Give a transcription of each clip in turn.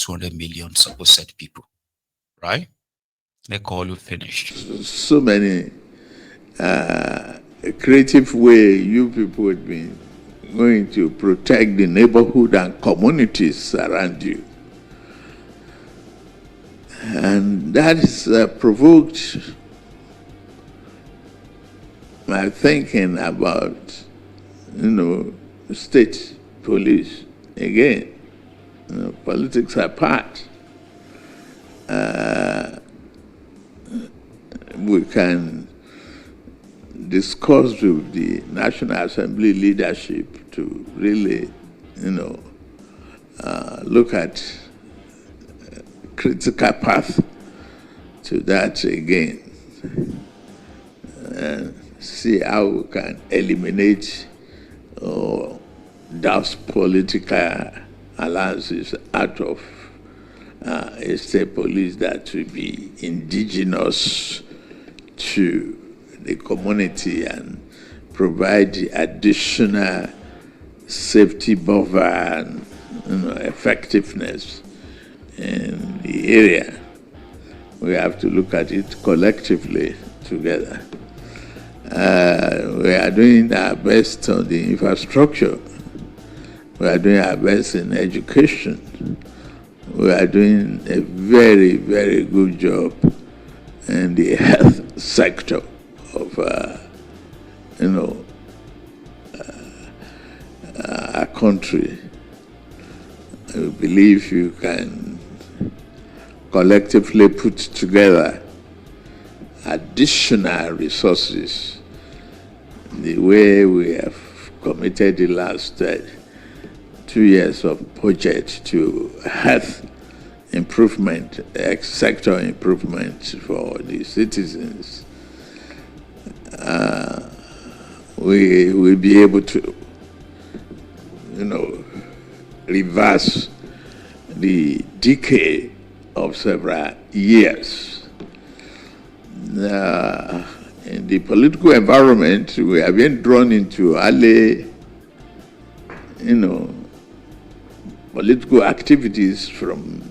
200 million supposed people, right? Let Koolu finish. So many creative way you people have been going to protect the neighborhood and communities around you. And that has provoked my thinking about, state police. Again, politics apart, we can discuss with the National Assembly leadership to really, look at critical path to that again, and see how we can eliminate those political alliances out of a state police that will be indigenous to the community and provide the additional safety buffer and effectiveness in the area. We have to look at it collectively together. We are doing our best on the infrastructure. We are doing our best in education. We are doing a very, very good job in the health sector of, our country. I believe you can collectively put together additional resources the way we have committed the last 2 years of budget to health improvement, sector improvement for the citizens. We will be able to, reverse the decay of several years. In the political environment, we have been drawn into early, political activities from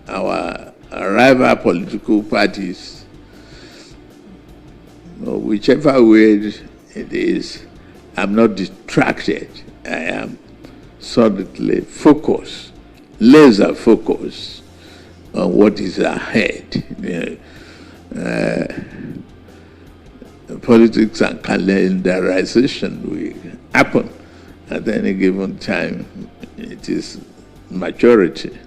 our rival political parties. Whichever way it is, I'm not distracted. I am solidly focused, laser focused on what is ahead. Politics and calendarization will happen at any given time. It is maturity.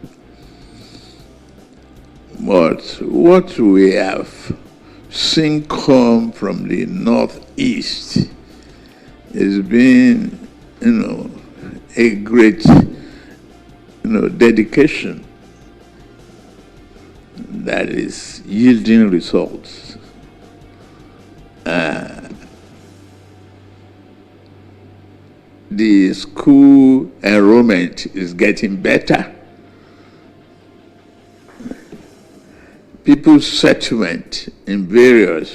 But what we have seen come from the Northeast has been, a great, dedication that is yielding results. The school enrollment is getting better. People's settlement in various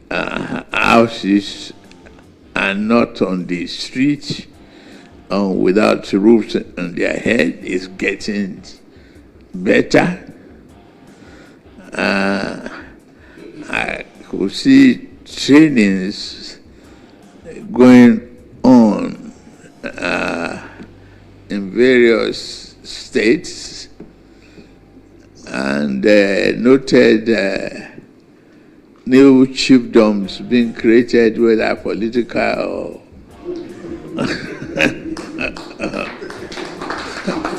houses are not on the street without roofs on their head is getting better. I could see trainings going on in various states, and noted new chiefdoms being created, whether political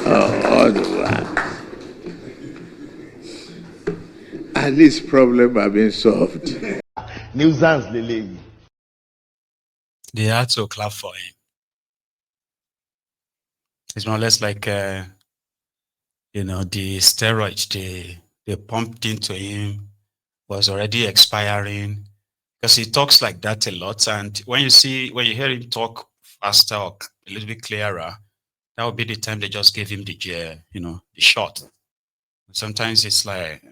or otherwise. At least problems are being solved. Nuisance, Lily. They had to clap for him. It's more or less like, the steroid they pumped into him was already expiring, because he talks like that a lot. And when you hear him talk faster or a little bit clearer, that would be the time they just gave him the shot. Sometimes it's like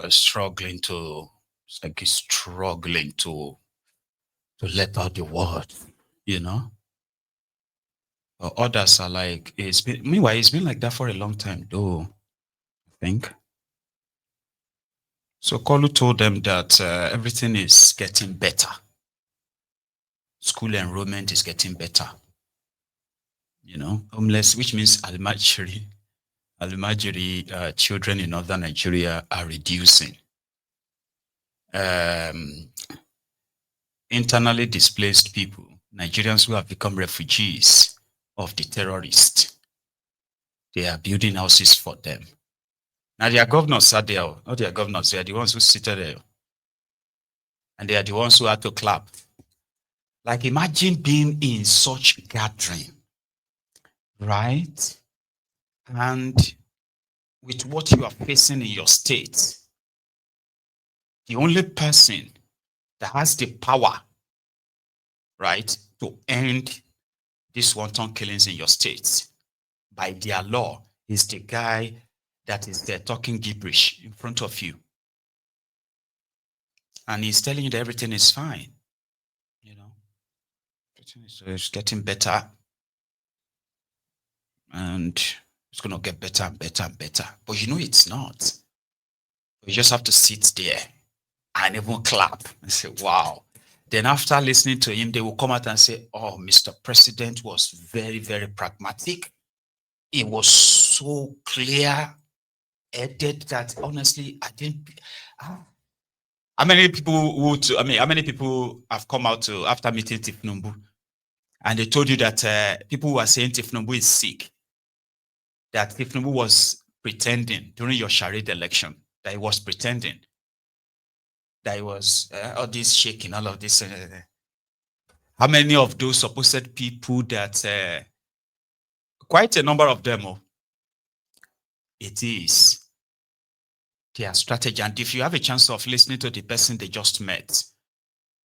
struggling to let out the word, Others are like, meanwhile, it's been like that for a long time, though, I think. So Koolu told them that everything is getting better. School enrollment is getting better. Homeless, which means Almajiri children in northern Nigeria are reducing. Internally displaced people, Nigerians who have become refugees of the terrorists, they are building houses for them. Now their governors are there, not their governors, they are the ones who seated there. And they are the ones who had to clap. Like imagine being in such gathering, right? And with what you are facing in your state, the only person that has the power, right, to end these wanton killings in your state by their law is the guy that is there talking gibberish in front of you. And he's telling you that everything is fine. Everything is getting better. And it's going to get better and better and better. But it's not. You just have to sit there and even clap and say, wow. Then after listening to him, they will come out and say, oh, Mr. President was very, very pragmatic. It was so clear-headed that honestly, I didn't. How many people have come out after meeting Tifnumbu and they told you that people who are saying Tifnumbu is sick, that Tifnumbu was pretending during your charade election, that he was pretending, that he was all this shaking, all of this. How many of those supposed people that, quite a number of them, it is their strategy. And if you have a chance of listening to the person they just met,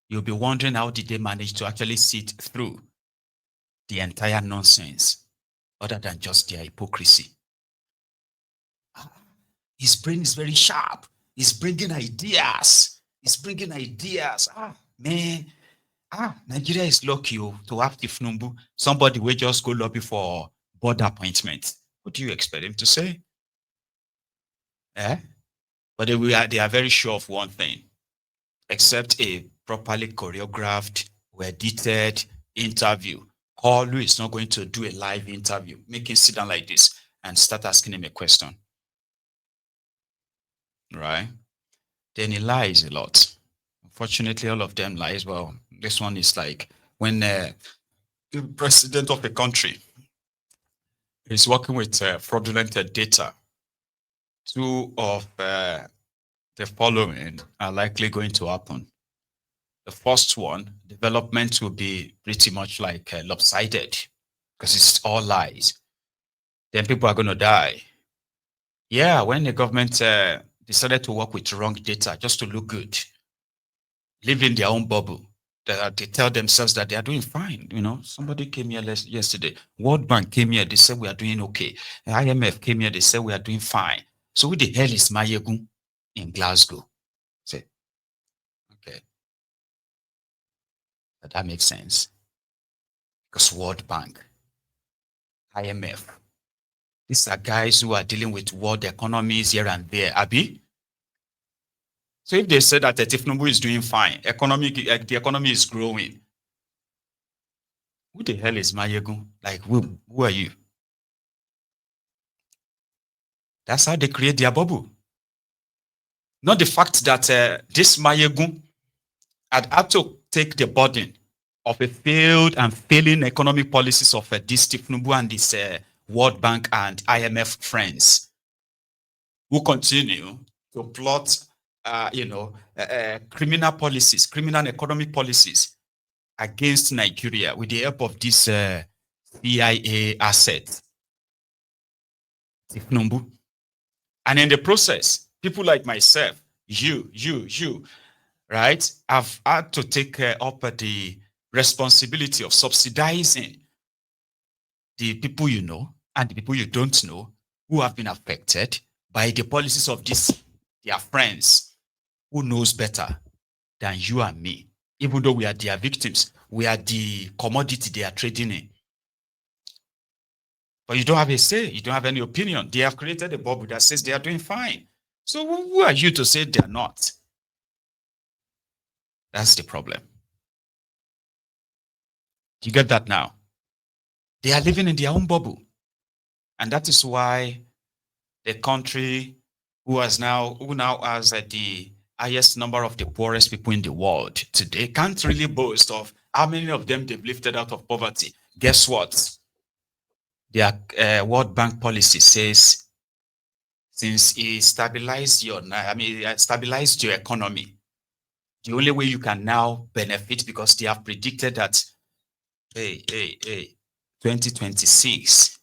you'll be wondering how did they manage to actually sit through the entire nonsense, other than just their hypocrisy. His brain is very sharp. He's bringing ideas. Man. Nigeria is lucky to have Tifnumbu, somebody will just go lobby for board appointment. What do you expect him to say? But they are very sure of one thing, except a properly choreographed, edited interview. Koolu is not going to do a live interview, make him sit down like this and start asking him a question. Right? Then he lies a lot. Unfortunately, all of them lies. Well, this one is like when the president of the country is working with fraudulent data. Two of the following are likely going to happen. The first one, development will be pretty much like lopsided because it's all lies. Then people are going to die. Yeah, when the government decided to work with wrong data just to look good, live in their own bubble, they tell themselves that they are doing fine. Somebody came here yesterday. World Bank came here. They said we are doing okay. The IMF came here. They said we are doing fine. So who the hell is Mayegun in Glasgow? Say, okay. That makes sense. Because World Bank, IMF, these are guys who are dealing with world economies here and there. Abi? So if they say that Tifnumbu is doing fine, the economy is growing, who the hell is Mayegun? Like, who are you? That's how they create their bubble. Not the fact that this Mayegun had to take the burden of a failed and failing economic policies of this Tifnumbu and this World Bank and IMF friends who continue to plot, criminal policies, criminal economic policies against Nigeria with the help of this CIA asset, Tifnumbu. And in the process, people like myself, you, right, have had to take up the responsibility of subsidizing the people you know and the people you don't know who have been affected by the policies of their friends who knows better than you and me. Even though we are their victims, we are the commodity they are trading in. But you don't have a say. You don't have any opinion. They have created a bubble that says they are doing fine. So who are you to say they're not? That's the problem. Do you get that now? They are living in their own bubble. And that is why the country who now has the highest number of the poorest people in the world today can't really boast of how many of them they've lifted out of poverty. Guess what? Their World Bank policy says since it stabilized stabilized your economy, the only way you can now benefit, because they have predicted that 2026.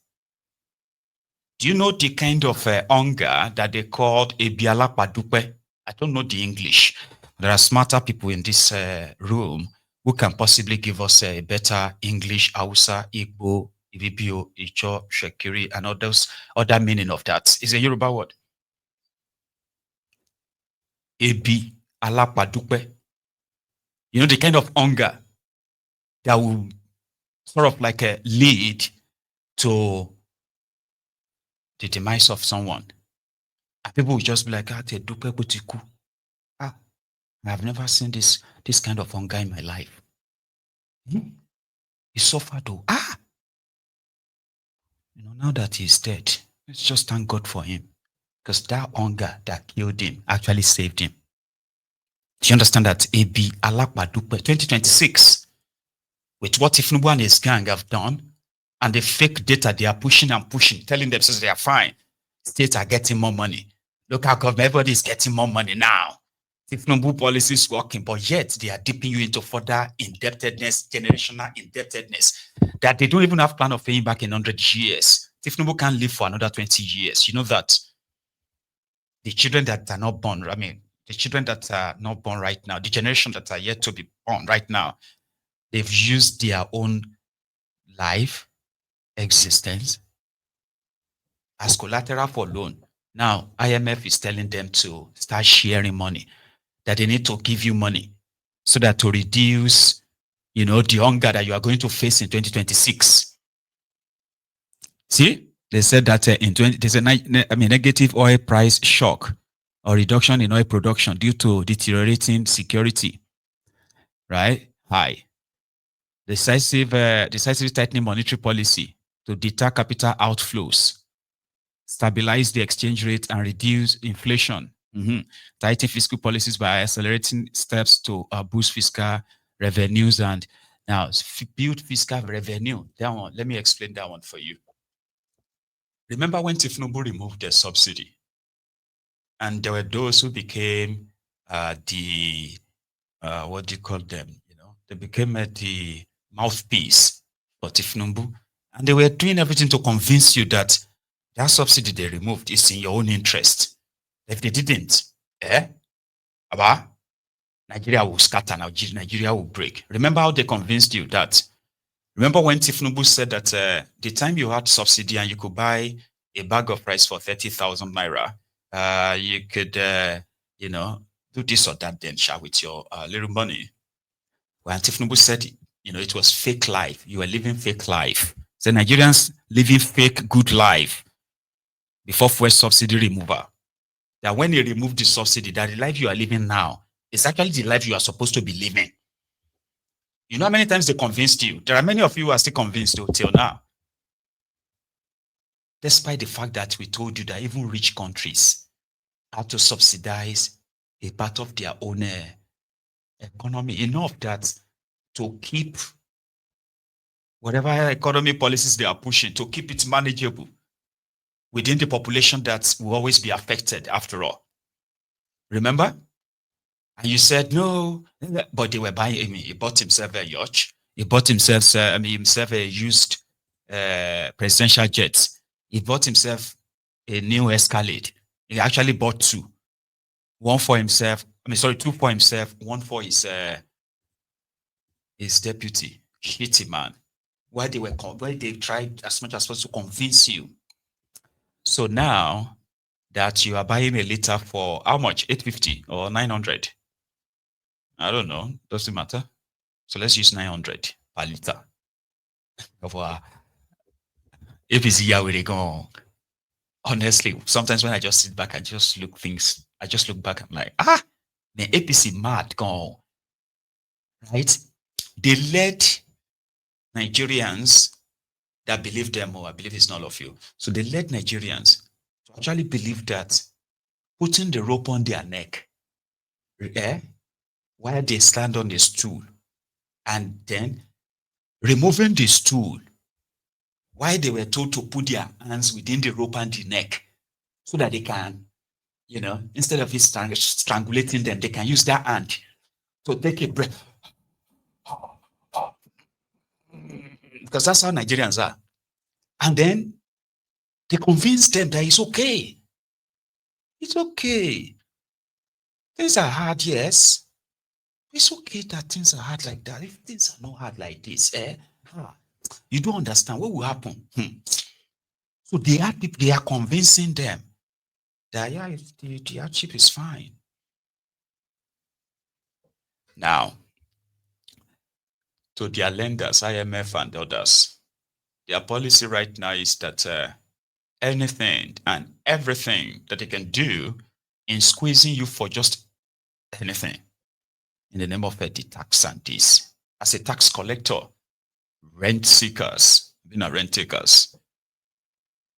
Do you know the kind of hunger that they called Ebiala Padupe? I don't know the English. There are smarter people in this room who can possibly give us a better English, Hausa, Igbo, Ibibio, Icho, Shekiri, and other meaning of that. It's a Yoruba word. Ebi Alapadupe. You know, the kind of hunger that will sort of like lead to the demise of someone. And people will just be like, I have never seen this kind of hunger in my life. He suffered though. Now that he's dead, let's just thank God for him. Because that hunger that killed him actually saved him. Do you understand that? AB Alapadupe 2026, with what Tinubu and his gang have done, and the fake data they are pushing and pushing, telling themselves they are fine. States are getting more money. Local government, everybody is getting more money now. Tinubu policy is working, but yet they are dipping you into further indebtedness, generational indebtedness, that they don't even have plan of paying back in 100 years. Tinubu can't live for another 20 years. You know that? The children that are not born, the children that are not born right now, the generation that are yet to be born right now, they've used their own life, existence as collateral for loan. Now, IMF is telling them to start sharing money, that they need to give you money so that to reduce, the hunger that you are going to face in 2026. See, they said that there's a negative oil price shock or reduction in oil production due to deteriorating security, right? High. Decisive tightening monetary policy to deter capital outflows, stabilize the exchange rate and reduce inflation. Tighten fiscal policies by accelerating steps to boost fiscal revenues and now build fiscal revenue. That one, let me explain that one for you. Remember when Tinubu removed the subsidy, and there were those who became what do you call them? They became the mouthpiece for Tinubu, and they were doing everything to convince you that that subsidy they removed is in your own interest. If they didn't, Nigeria will scatter, Nigeria will break. Remember how they convinced you that? Remember when Tinubu said that the time you had subsidy and you could buy a bag of rice for 30,000 naira, you could, do this or that then, with your little money. When Tinubu said, it was fake life. You were living fake life. So Nigerians living fake good life before fuel subsidy removal. That when they remove the subsidy, that the life you are living now is actually the life you are supposed to be living. You know how many times they convinced you? There are many of you who are still convinced till now. Despite the fact that we told you that even rich countries have to subsidize a part of their own economy, enough that to keep whatever economy policies they are pushing, to keep it manageable within the population that will always be affected after all. Remember? And you said, no, but they were buying, he bought himself a yacht. He bought himself, a used presidential jet. He bought himself a new Escalade. He actually bought two. Two for himself, one for his deputy. Shitty man. Why they tried as much as possible to convince you. So now that you are buying a liter for how much? 850 or 900? I don't know. Doesn't matter. So let's use 900 per liter of APC, yeah, where they go. Honestly, sometimes when I just sit back, I just look back, I'm like, the APC mad go, right? They led Nigerians that believe them, or I believe it's not all of you. So they led Nigerians to actually believe that putting the rope on their neck, while they stand on the stool, and then removing the stool while they were told to put their hands within the rope and the neck so that they can, instead of it strangulating them, they can use their hand to take a breath. Because that's how Nigerians are. And then they convince them that it's okay. It's okay. Things are hard, yes. It's okay that things are hard like that. If things are not hard like this, you don't understand what will happen. So they are convincing them that the hardship is fine. Now, to their lenders, IMF and others, their policy right now is that anything and everything that they can do in squeezing you for just anything in the name of the tax and this. As a tax collector, rent seekers, being a rent takers,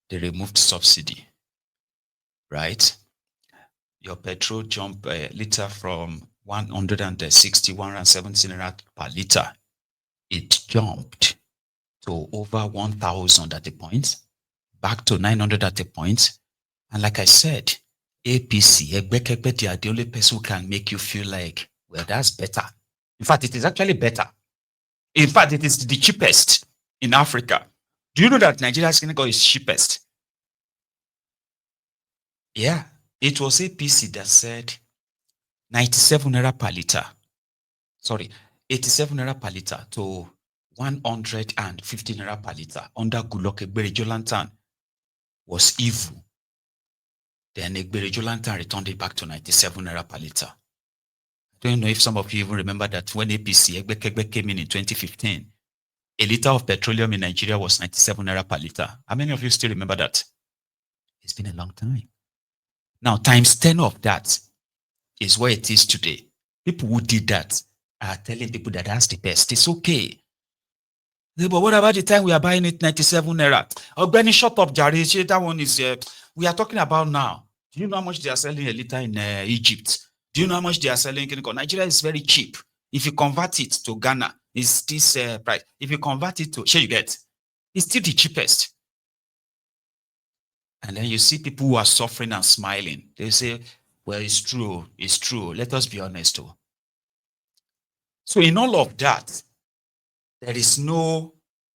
they removed subsidy, right? Your petrol jump liter from 160, 170 naira per liter. It jumped to over 1,000 at a point, back to 900 at a point. And like I said, APC, Egbekegbe, they are the only person who can make you feel like, well, that's better. In fact, it is actually better. In fact, it is the cheapest in Africa. Do you know that Nigeria's clinical is cheapest? Yeah, it was APC that said 97 naira per liter. Sorry, 87 naira per liter to 150 naira per liter under Goodluck Egberejo Jolantan was evil. Then Egberejo Jolantan returned it back to 97 naira per liter. I don't know if some of you even remember that when APC Egbekegbe came in 2015, a liter of petroleum in Nigeria was 97 naira per liter. How many of you still remember that? It's been a long time. Now, times 10 of that is where it is today. People who did that are telling people that that's the best. It's okay. But what about the time we are buying it 97 naira? Ogbeni, shut up, Jare. That one is, we are talking about now. Do you know how much they are selling a liter in Egypt? Do you know how much they are selling in Nigeria? Is very cheap. If you convert it to Ghana, it's this price. If you convert it to, sure you get, it's still the cheapest. And then you see people who are suffering and smiling. They say, well, it's true. It's true. Let us be honest too. So in all of that, there is no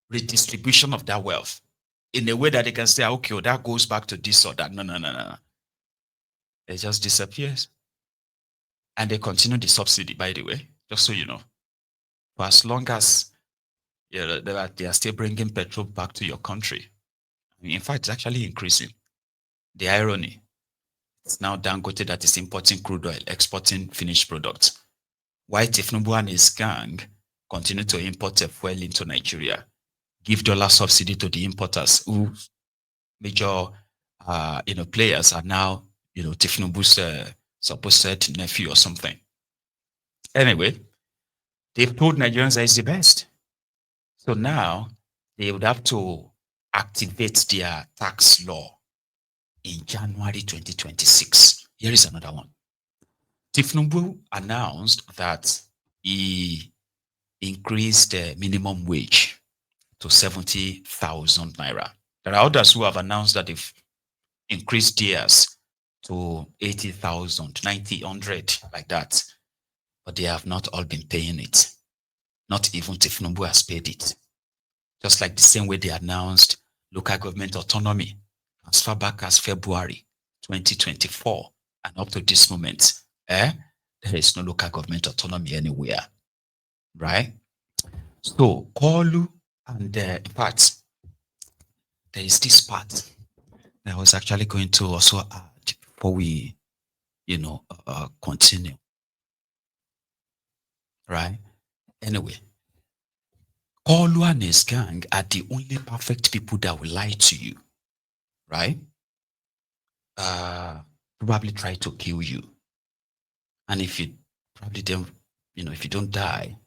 redistribution of that wealth in a way that they can say, okay, well, that goes back to this or that. No. It just disappears. And they continue the subsidy, by the way, just so you know. For as long as they are still bringing petrol back to your country. In fact, it's actually increasing. The irony, it's now Dangote that is importing crude oil, exporting finished products. While Tifnubu and his gang continue to import fuel into Nigeria, give dollar subsidy to the importers who major players are now Tifnubu's supposed nephew or something. Anyway, they've told Nigerians that it's the best. So now they would have to activate their tax law in January 2026. Here is another one. Tifnubu announced that he increased the minimum wage to 70,000 naira. There are others who have announced that they've increased theirs to 80,000, 90, 100, like that. But they have not all been paying it. Not even Tifnubu has paid it. Just like the same way they announced local government autonomy as far back as February 2024 and up to this moment, there is no local government autonomy anywhere, right? So Koolu and in fact, there is this part that I was actually going to also add before we, continue, right? Anyway, Koolu and his gang are the only perfect people that will lie to you, right? Probably try to kill you. And if you probably don't, if you don't die,